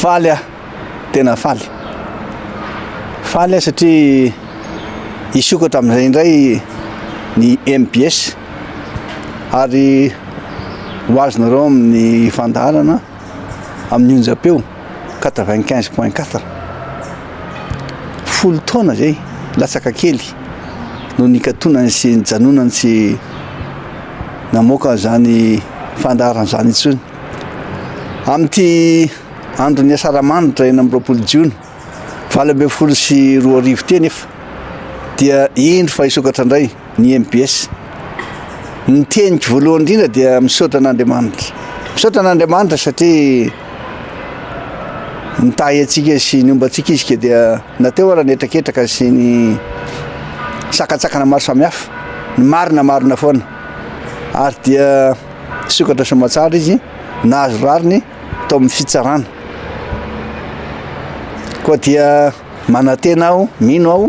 faly tena faly satria isokatra amin'izay indray ny MPS ary hoazonareo amin'ny fandaharana amin'ny onjam-peo 95.4 folo taona zay latsaka kely no nikatonany sy nijanonany sy namoaka zany fandaharana zany intsony amin'ity andro ny asaramanitra eny amin'ny 20 Jiona 2022 teny efa dia indro fa isokatra indray ny MPS ny teniko voalohany indrindra dia misaotra an'Andriamanitra satria nitahy atsika sy niomba atsika izy ke dia nateo ara netraketraka sy ny sakatsakana maro samihafa ny marina foana ary dia sokatra somatsara izy nahazo rariny tao amin'ny fitsarana koa dia manantena aho mino aho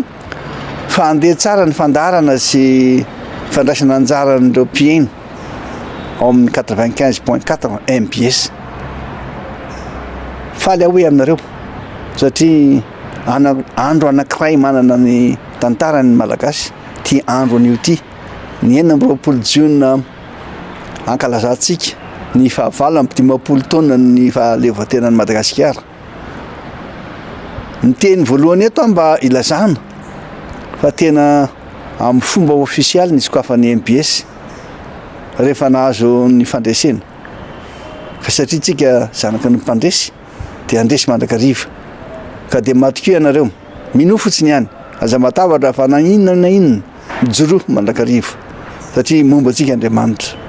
fa andeha tsara ny fandaharana sy fandraisana anjara n'ireo mpiaino ao amin'ny 95.4 MPS faly aho hoe aminareo satria andro anankiray manana ny tantarany malagasy ty andro an'io ty ny 20 Jiona ankalazantsika ny fahavalo amby 50 taona ny fahaleovatenan'i Madagasikara ny teny voalohany eto mba ilazana fa tena amin'ny fomba ofisialy ny fisokafan'ny MPS rehefa nahazo ny fandresena fa satria tsika zanaka ny mpandresy dia andresy mandrakariva ka dia matokeo ianareo mino fotsiny ihany aza matavatra fa na inona mijoro mandrakariva satria momba antsika Andriamanitra